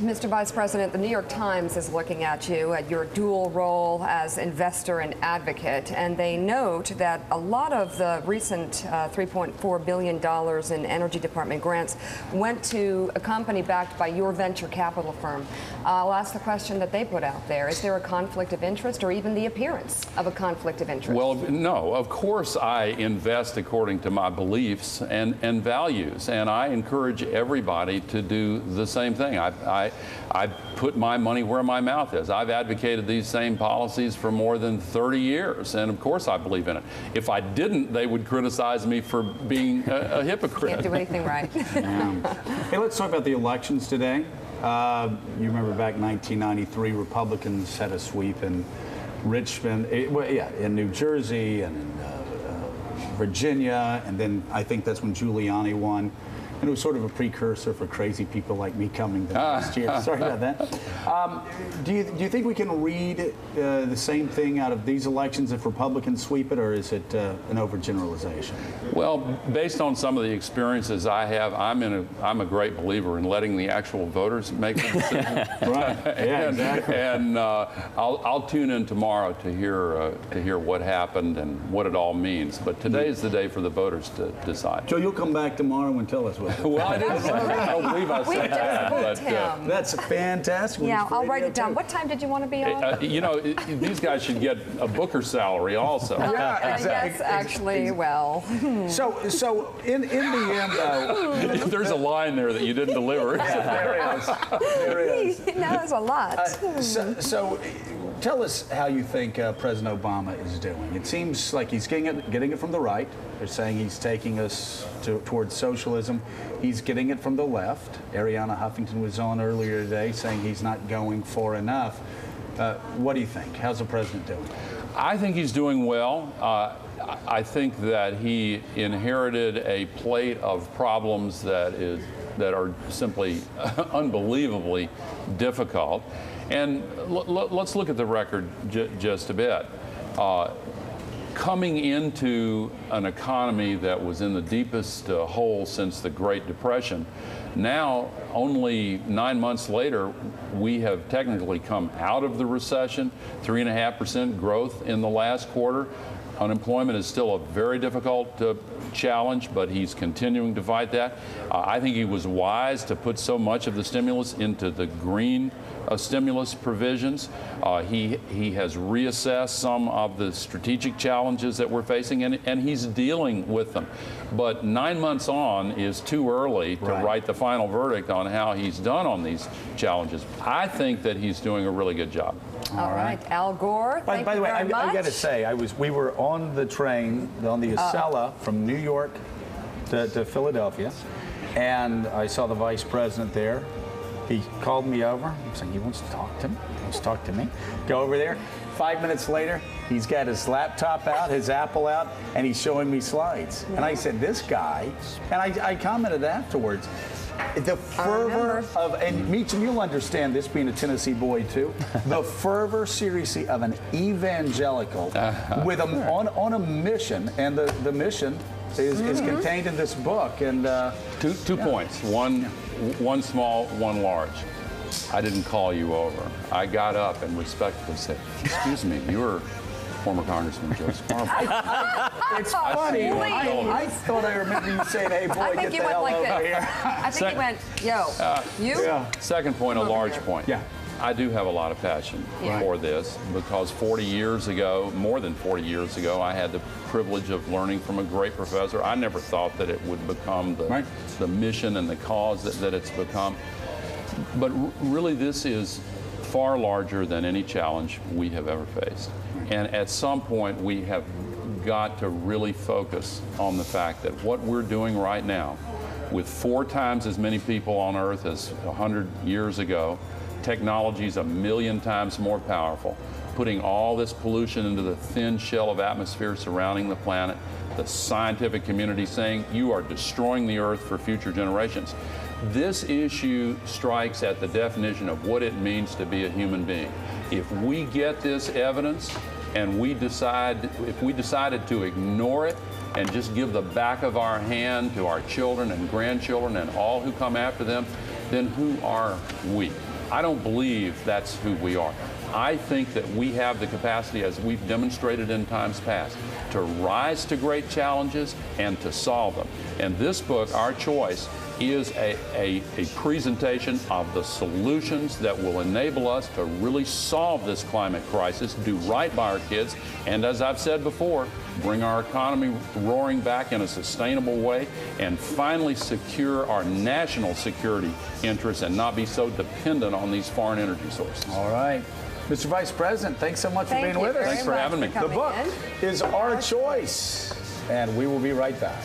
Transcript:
Mr. Vice President, the New York Times is looking at you, at your dual role as investor and advocate, and they note that a lot of the recent $3.4 billion in Energy Department grants went to a company backed by your venture capital firm. I'll ask the question that they put out there. Is there a conflict of interest or even the appearance of a conflict of interest? Well, no. Of course I invest according to my beliefs and values, and I encourage everybody to do the same thing. I put my money where my mouth is. I've advocated these same policies for more than 30 years, and of course I believe in it. If I didn't, they would criticize me for being a hypocrite. Can't do anything right. Hey, let's talk about the elections today. You remember back in 1993, Republicans had a sweep in Richmond, in New Jersey and in Virginia, and then I think that's when Giuliani won. And it was sort of a precursor for crazy people like me coming the next year. Sorry about that. Do you think we can read the same thing out of these elections if Republicans sweep it, or is it an overgeneralization? Well, based on some of the experiences I have, I'm a great believer in letting the actual voters make the decision. Right. Yeah, exactly. And I'll tune in tomorrow to hear what happened and what it all means. But today is the day for the voters to decide. Joe, you'll come back tomorrow and tell us what. Well, I don't believe I said that. But, that's fantastic. Yeah, I'll write it down. What time did you want to be on? You know, these guys should get a Booker salary also. Yeah, exactly. Yes, actually, well. So in the end, though, There's a line there that you didn't deliver. there is. There is. That was a lot. So tell us how you think President Obama is doing. It seems like he's getting it from the right. They're saying he's taking us towards socialism. He's getting it from the left. Arianna Huffington was on earlier today saying he's not going far enough. What do you think? How's the president doing? I think he's doing well. I think that he inherited a plate of problems that are simply unbelievably difficult. And let's look at the record just a bit. Coming into an economy that was in the deepest hole since the Great Depression, now, only 9 months later, we have technically come out of the recession, 3.5% growth in the last quarter. Unemployment is still a very difficult challenge, but he's continuing to fight that. I think he was wise to put so much of the stimulus into the green stimulus provisions. He has reassessed some of the strategic challenges that we're facing, and he's dealing with them. But 9 months on is too early to write the final verdict on how he's done on these challenges. I think that he's doing a really good job. All right, Al Gore. By the way, I got to say, we were on the train on the Acela from New York to Philadelphia, and I saw the vice president there. He called me over. I'm saying he wants to talk to me. He wants to talk to me. Go over there. 5 minutes later, he's got his laptop out, his Apple out, and he's showing me slides. And I said, this guy, and I commented afterwards, the fervor of, and Meach, you'll understand this being a Tennessee boy too, the fervor, seriously, of an evangelical with on a mission, and the mission is contained in this book. And two points. One small, one large. I didn't call you over. I got up and respectfully said, excuse me, you're former Congressman Joe Scarborough. It's funny. I thought I remember you saying, hey, boy, get the hell over here. I think he went, yo, you? Yeah. Second point, a large point. Yeah. I do have a lot of passion for this because 40 years ago, more than 40 years ago, I had the privilege of learning from a great professor. I never thought that it would become the mission and the cause that it's become. But really, this is far larger than any challenge we have ever faced. And at some point, we have got to really focus on the fact that what we're doing right now, with 4 times as many people on Earth as 100 years ago, technology is 1,000,000 times more powerful, putting all this pollution into the thin shell of atmosphere surrounding the planet, the scientific community saying you are destroying the Earth for future generations. This issue strikes at the definition of what it means to be a human being. If we get this evidence and if we decided to ignore it and just give the back of our hand to our children and grandchildren and all who come after them, then who are we? I don't believe that's who we are. I think that we have the capacity, as we've demonstrated in times past, to rise to great challenges and to solve them. And this book, Our Choice, is a presentation of the solutions that will enable us to really solve this climate crisis, do right by our kids, and as I've said before, bring our economy roaring back in a sustainable way, and finally secure our national security interests and not be so dependent on these foreign energy sources. All right. Mr. Vice President, thanks so much for being with us. Thanks for having me. The book is Our Choice, and we will be right back.